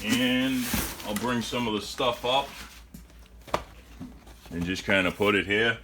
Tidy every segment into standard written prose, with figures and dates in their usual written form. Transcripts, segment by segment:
And I'll bring some of the stuff up and just kind of put it here.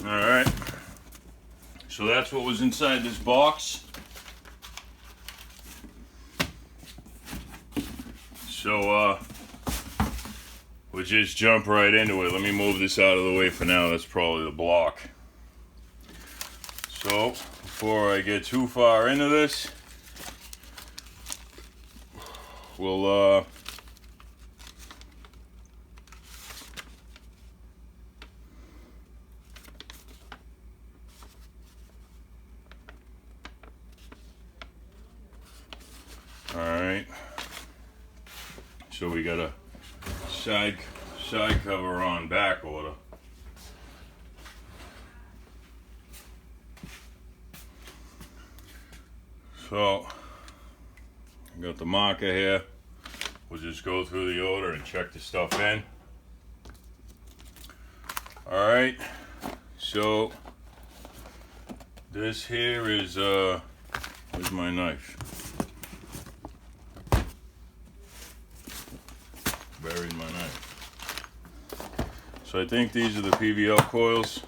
Alright, so that's what was inside this box. So we'll just jump right into it. Let me move this out of the way for now. That's probably the block. So before I get too far into this, we'll Alright, so we got a side cover on back order. So, I got the marker here. We'll just go through the order and check the stuff in. Alright, so this here is, where's my knife? Buried my knife. So I think these are the Pbl coils.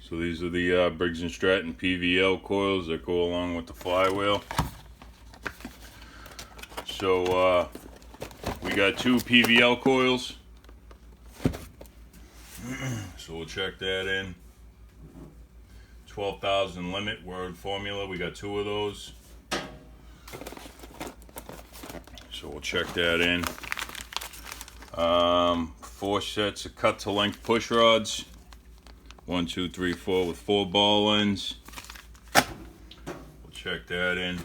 So these are the Briggs and Stratton Pbl coils that go along with the flywheel. So we got 2 Pbl coils. So we'll check that in. 12,000 limit word formula. We got 2 of those. So we'll check that in. 4 sets of cut to length push rods. 1, 2, 3, 4 with 4 ball ends. We'll check that in.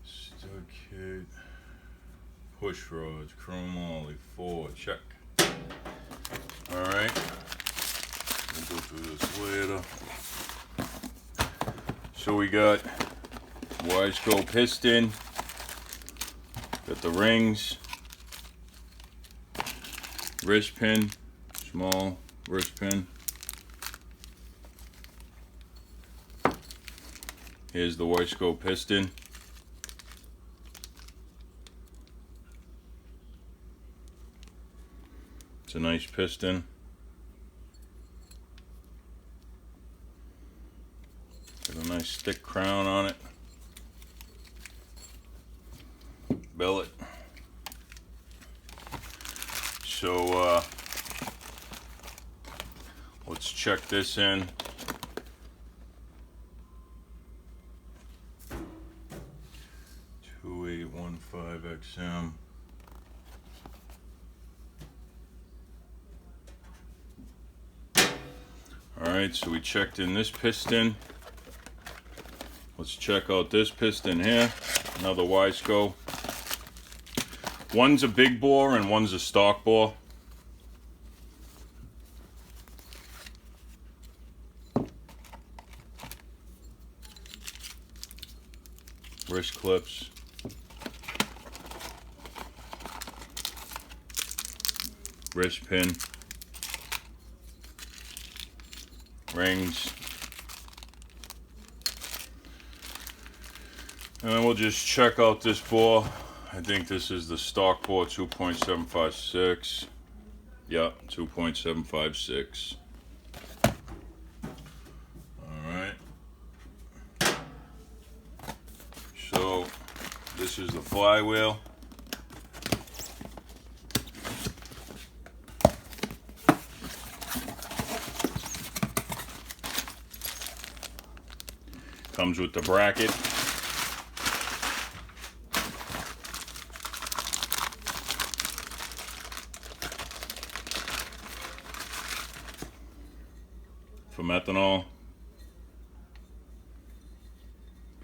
Stud kit. Push rods. Chrome ollie. 4. Check. Alright. We'll go through this later. So we got weisco piston. Got the rings. Wrist pin. Small wrist pin. Here's the weisco piston. It's a nice piston. Got a nice thick crown on it. Billet. So let's check this in. XM. Alright, so we checked in this piston. Let's check out this piston here. Another weisco. One's a big bore and one's a stock bore. Wrist clips. Wrist pin. Rings. And then we'll just check out this bore. I think this is the stock bore 2.756. Yeah, 2.756. Alright. So this is the flywheel. Comes with the bracket. For methanol.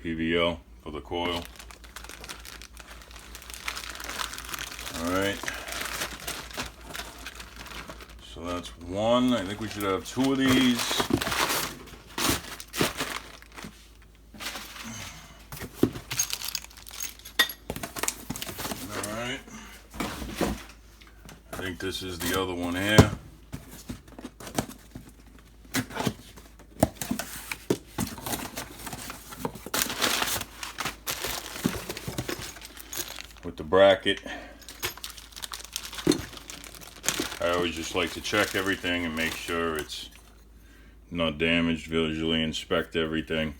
PBL for the coil. Alright. So that's one. I think we should have two of these. Alright. I think this is the other one here. With the bracket. I always just like to check everything and make sure it's not damaged, visually inspect everything.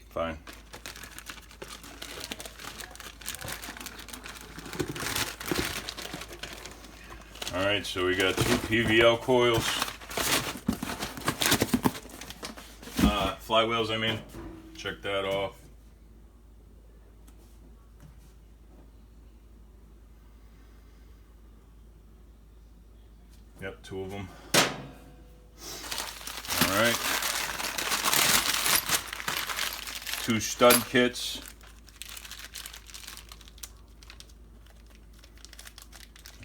Fine. Alright, so we got two Pbl coils. Flywheels, I mean. Check that off. Yep, two of them. Alright. Two stud kits.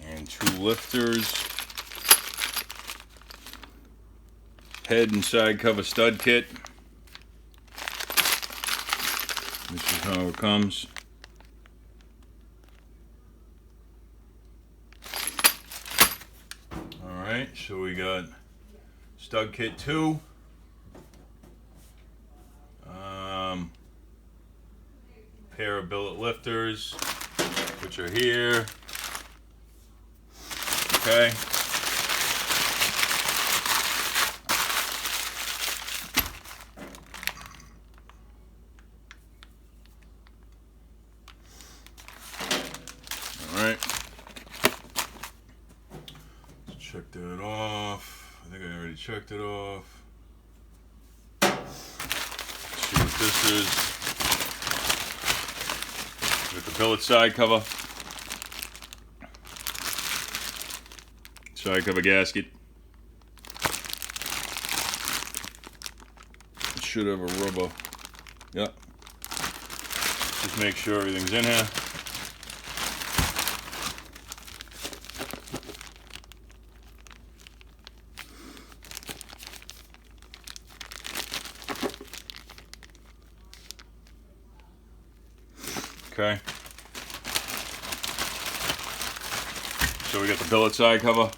And two lifters. Head and side cover stud kit. This is how it comes. Alright, so we got stud kit 2. Pair of billet lifters, which are here. Okay. Alright. Let's check that off. I think I already checked it off. Let's see what this is. With the billet side cover. Side cover gasket. It should have a rubber. Yep. Just make sure everything's in here. Okay. So we got the billet side cover.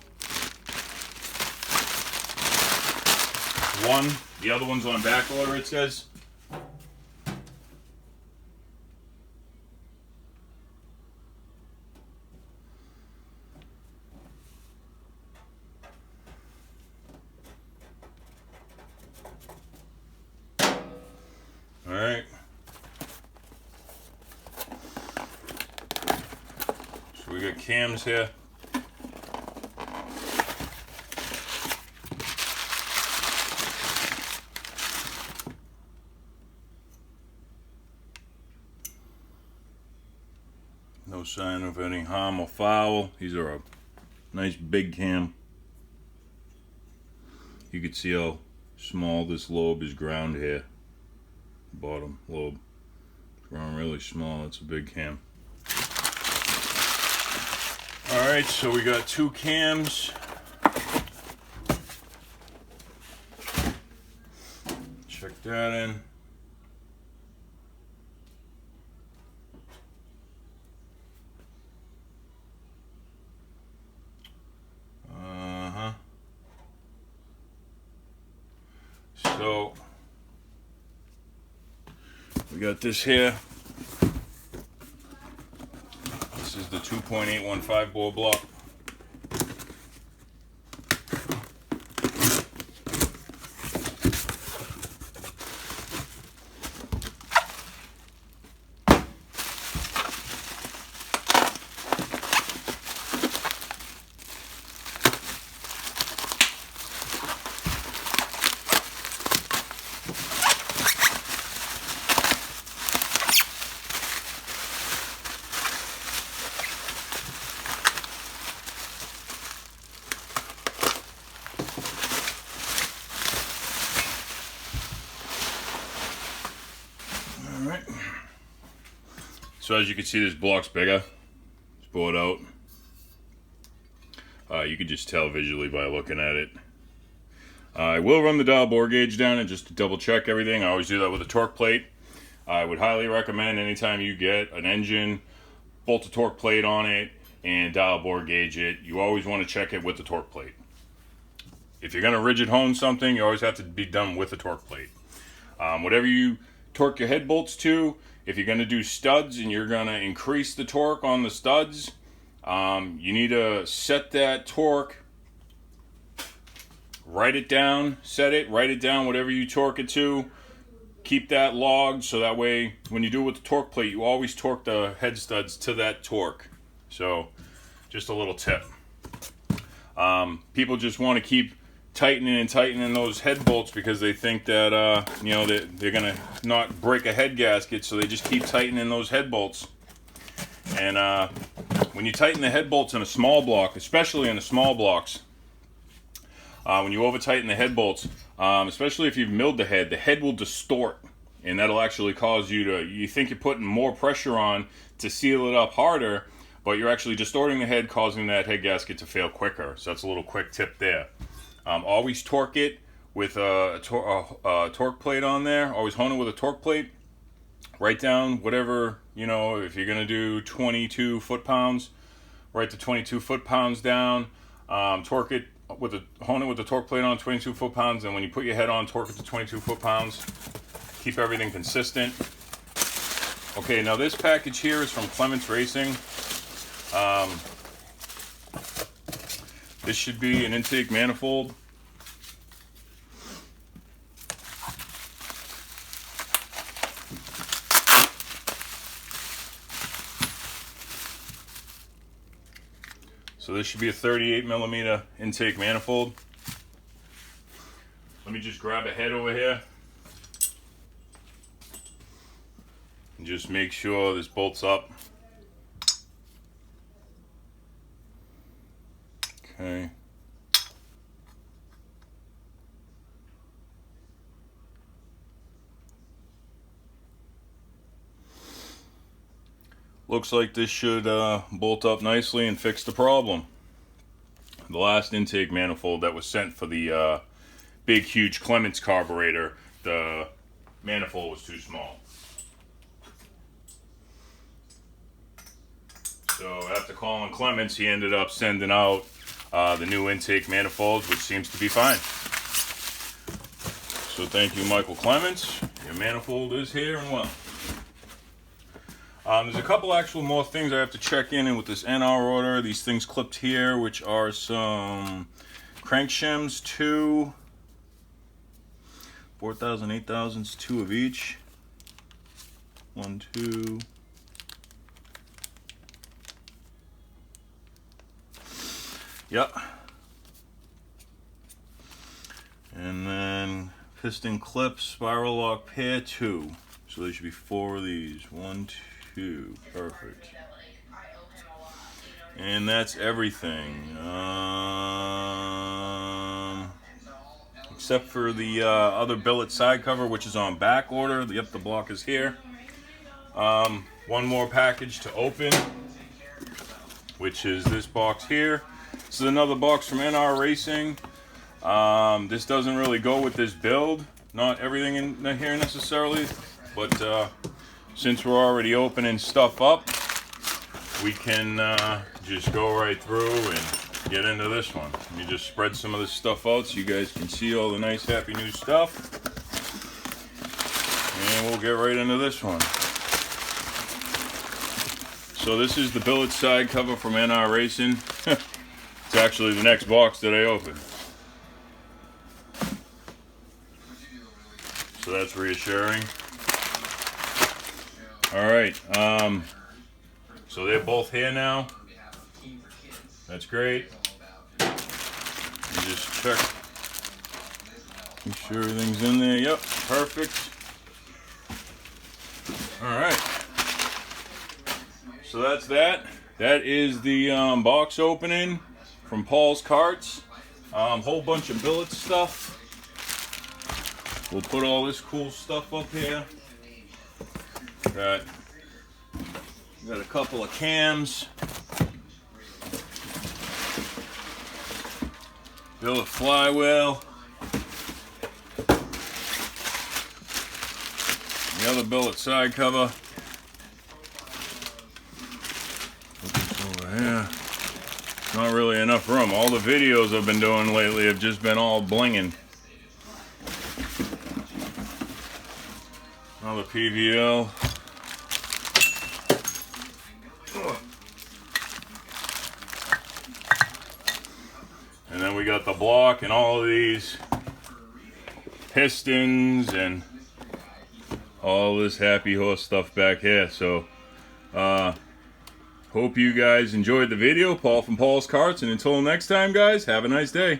One, the other one's on back order, it says. All right. So we got cams here. No sign of any harm or foul. These are a nice big cam. You can see how small this lobe is ground here. Bottom lobe. It's ground really small. It's a big cam. Alright, so we got two cams. Check that in. So we got this here. This is the 2.815 bore block. Alright. So as you can see, this block's bigger. It's bored out. You can just tell visually by looking at it. I will run the dial bore gauge down and just to double check everything. I always do that with a torque plate. I would highly recommend anytime you get an engine, bolt a torque plate on it and dial bore gauge it. You always want to check it with the torque plate. If you're going to rigid hone something, you always have to be done with a torque plate. Whatever you torque your head bolts to, if you're going to do studs and you're going to increase the torque on the studs, you need to set that torque, write it down, write it down, whatever you torque it to. Keep that logged so that way when you do it with the torque plate, you always torque the head studs to that torque. So just a little tip. People just want to keep tightening those head bolts because they think that you know, they're gonna not break a head gasket, so they just keep tightening those head bolts. And when you tighten the head bolts in a small block, especially in the small blocks, when you over tighten the head bolts, especially if you've milled the head will distort, and that'll actually cause you think you're putting more pressure on to seal it up harder, but you're actually distorting the head, causing that head gasket to fail quicker. So that's a little quick tip there. Always torque it with a torque plate on there. Always hone it with a torque plate. Write down whatever, you know, if you're gonna do 22 foot-pounds, write the 22 foot-pounds down. Torque it hone it with the torque plate on 22 foot-pounds, and when you put your head on, torque it to 22 foot-pounds. Keep everything consistent. Okay, now this package here is from Clements Racing. This should be an intake manifold. So this should be a 38 millimeter intake manifold. Let me just grab a head over here and just make sure this bolts up. Okay. Looks like this should bolt up nicely and fix the problem. The last intake manifold that was sent for the big, huge Clements carburetor, the manifold was too small. So after calling Clements, he ended up sending out the new intake manifolds, which seems to be fine. So thank you, Michael Clements. Your manifold is here and well. There's a couple actual more things I have to check in with this NR order. These things clipped here, which are some crank shims, 2 4,000, 8,000s, 2 of each. 1, 2. Yep. And then piston clips, spiral lock pair, 2. So there should be 4 of these. 1, 2. Perfect. And that's everything. Except for the other billet side cover, which is on back order. Yep, the block is here. One more package to open, which is this box here. This is another box from NR Racing. This doesn't really go with this build. Not everything in here necessarily, but since we're already opening stuff up, we can just go right through and get into this one. Let me just spread some of this stuff out so you guys can see all the nice happy new stuff. And we'll get right into this one. So this is the billet side cover from NR Racing. It's actually the next box that I opened. So that's reassuring. Alright, so they're both here now. That's great. Let me just check. Make sure everything's in there. Yep, perfect. Alright. So that's that. That is the box opening from Paul's Karts. Whole bunch of billet stuff. We'll put all this cool stuff up here. Got a couple of cams. Billet flywheel. The other billet side cover. Put this over here. Not really enough room. All the videos I've been doing lately have just been all blinging. Another Pbl. And then we got the block and all of these pistons and all this happy horse stuff back here. So hope you guys enjoyed the video. Paul from Paul's Karts, and until next time, guys, have a nice day.